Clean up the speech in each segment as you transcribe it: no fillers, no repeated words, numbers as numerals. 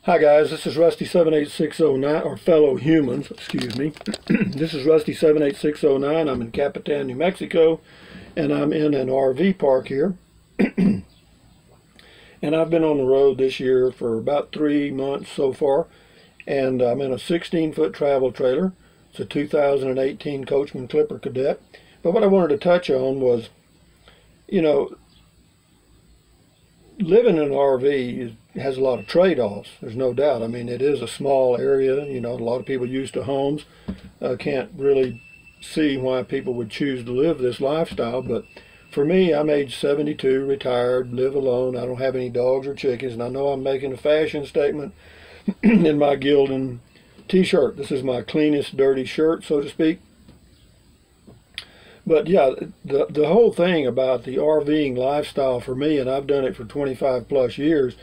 Hi guys, this is Rusty 78609, or fellow humans, excuse me. This is Rusty 78609. I'm in Capitan, New Mexico, and I'm in an RV park here. And I've been on the road this year for about 3 months so far, and I'm in a 16-foot travel trailer. It's a 2018 Coachman Clipper Cadet. But what I wanted to touch on was, living in an RV has a lot of trade-offs. There's no doubt. I mean, it is a small area. A lot of people used to homes can't really see why people would choose to live this lifestyle. But for me, I'm age 72, retired, live alone. I don't have any dogs or chickens, and I know I'm making a fashion statement in my Gildan t-shirt. This is my cleanest dirty shirt, so to speak. But yeah, the whole thing about the RVing lifestyle for me, and I've done it for 25 plus years,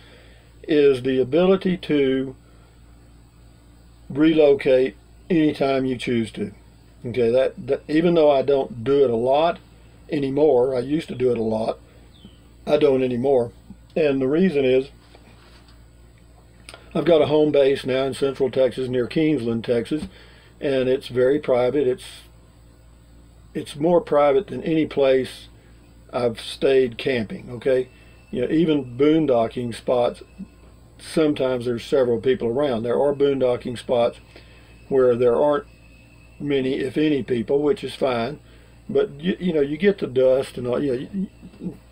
is the ability to relocate anytime you choose to. Okay, that even though I don't do it a lot anymore, I used to do it a lot, I don't anymore. And the reason is I've got a home base now in Central Texas near Kingsland, Texas, and it's very private. It's more private than any place I've stayed camping, okay? Even boondocking spots, sometimes there's several people around. There are boondocking spots where there aren't many, if any, people, which is fine. But, you get the dust and all.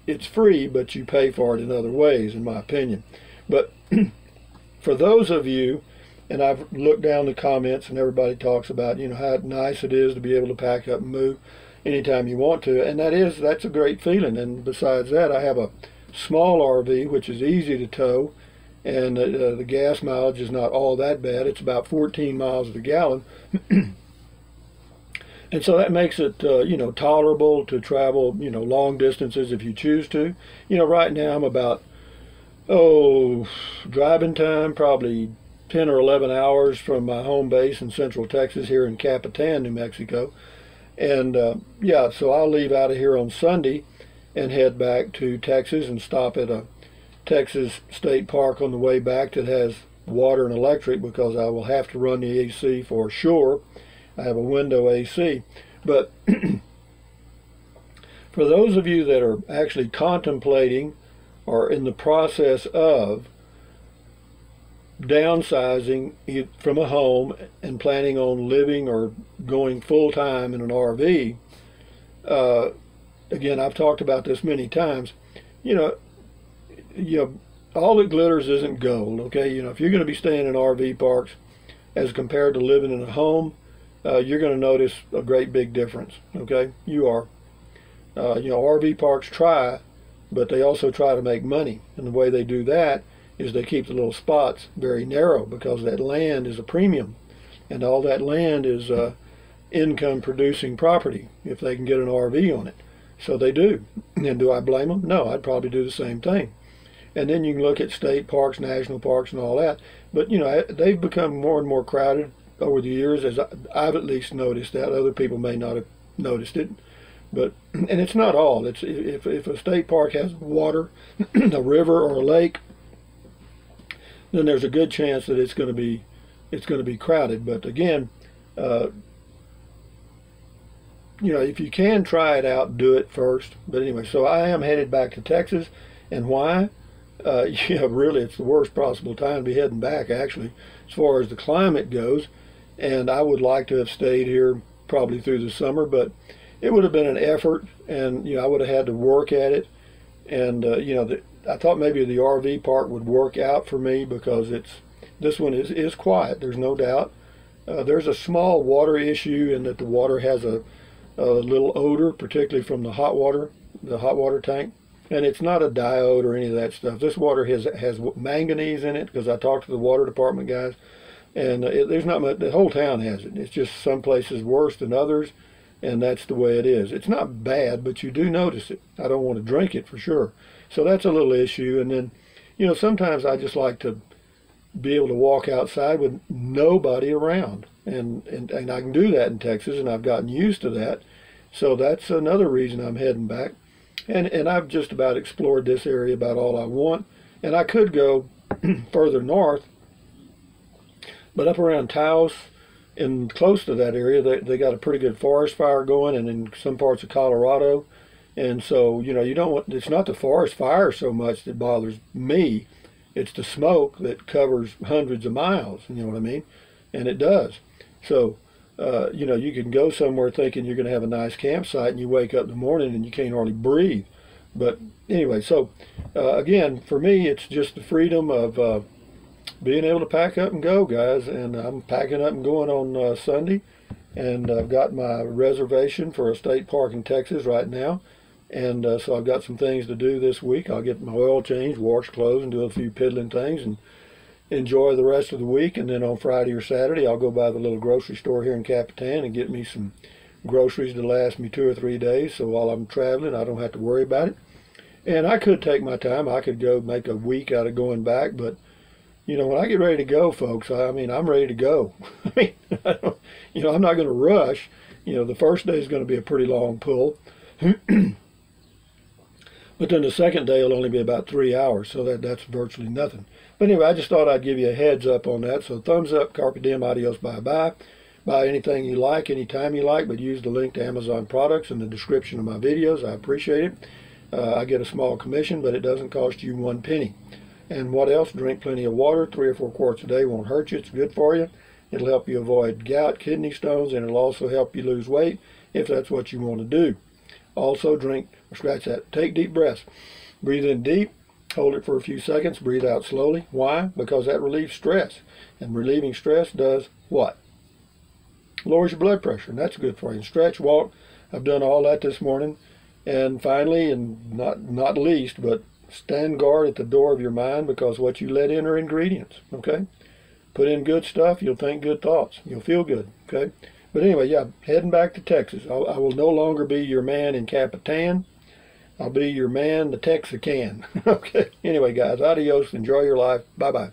It's free, but you pay for it in other ways, in my opinion. But for those of you, and I've looked down the comments and everybody talks about, how nice it is to be able to pack up and move anytime you want to. And that's a great feeling. And besides that, I have a small RV, which is easy to tow. And the gas mileage is not all that bad. It's about 14 miles a gallon. And so that makes it, tolerable to travel, long distances if you choose to. Right now I'm about, driving time, probably 10 or 11 hours from my home base in Central Texas here in Capitan, New Mexico. And so I'll leave out of here on Sunday and head back to Texas and stop at a Texas state park on the way back that has water and electric, because I will have to run the AC for sure. I have a window AC. But for those of you that are actually contemplating or in the process of downsizing from a home and planning on living or going full-time in an RV, again, I've talked about this many times, all that glitters isn't gold, okay? If you're going to be staying in RV parks as compared to living in a home, you're going to notice a great big difference, okay? You are. RV parks try, but they also try to make money. And the way they do that is they keep the little spots very narrow, because that land is a premium. And all that land is income producing property if they can get an RV on it. So they do. And do I blame them? No, I'd probably do the same thing. And then you can look at state parks, national parks, and all that. But, they've become more and more crowded over the years, as I've at least noticed that. Other people may not have noticed it. But, and it's not all. It's if a state park has water, a river or a lake, then there's a good chance that it's going to be crowded. But again, if you can try it out, do it first. But anyway, so I am headed back to Texas. And why? Really, it's the worst possible time to be heading back, actually, as far as the climate goes. And I would like to have stayed here probably through the summer, but it would have been an effort, and I would have had to work at it. And I thought maybe the RV park would work out for me, because this one is quiet. There's no doubt. There's a small water issue in that the water has a little odor, particularly from the hot water tank. And it's not a diode or any of that stuff. This water has manganese in it, because I talked to the water department guys, and there's not much. The whole town has it. It's just some places worse than others, and that's the way it is. It's not bad, but you do notice it. I don't want to drink it for sure. So that's a little issue. And then, sometimes I just like to be able to walk outside with nobody around. And I can do that in Texas, and I've gotten used to that. So that's another reason I'm heading back. And I've just about explored this area about all I want. And I could go further north But up around Taos and close to that area, they got a pretty good forest fire going, and in some parts of Colorado. And so, you don't want, it's not the forest fire so much that bothers me. It's the smoke that covers hundreds of miles, you know what I mean? And it does. So, you can go somewhere thinking you're going to have a nice campsite, and you wake up in the morning and you can't hardly breathe. But anyway, so again, for me, it's just the freedom of being able to pack up and go, guys. And I'm packing up and going on Sunday. And I've got my reservation for a state park in Texas right now. And so I've got some things to do this week. I'll get my oil changed, wash clothes, and do a few piddling things, and enjoy the rest of the week. And then on Friday or Saturday, I'll go by the little grocery store here in Capitan and get me some groceries to last me 2 or 3 days. So while I'm traveling, I don't have to worry about it. And I could take my time. I could go make a week out of going back. But, when I get ready to go, folks, I mean, I'm ready to go. I mean, I'm not going to rush. The first day is going to be a pretty long pull. But then the second day will only be about 3 hours, so that's virtually nothing. But anyway, I just thought I'd give you a heads up on that. So thumbs up, carpe diem, adios, bye-bye. Buy anything you like, anytime you like, but use the link to Amazon products in the description of my videos. I appreciate it. I get a small commission, but it doesn't cost you 1 penny. And what else? Drink plenty of water. 3 or 4 quarts a day won't hurt you. It's good for you. It'll help you avoid gout, kidney stones, and it'll also help you lose weight if that's what you want to do. Also take deep breaths. Breathe in deep, hold it for a few seconds, breathe out slowly. Why? Because that relieves stress. And relieving stress does what? Lowers your blood pressure, and that's good for you. And stretch, walk, I've done all that this morning. And finally, and not least, but stand guard at the door of your mind, because what you let in are ingredients, okay? Put in good stuff, you'll think good thoughts. You'll feel good, okay? But anyway, yeah, heading back to Texas. I will no longer be your man in Capitan. I'll be your man, the Texican. Okay. Anyway, guys, adios. Enjoy your life. Bye-bye.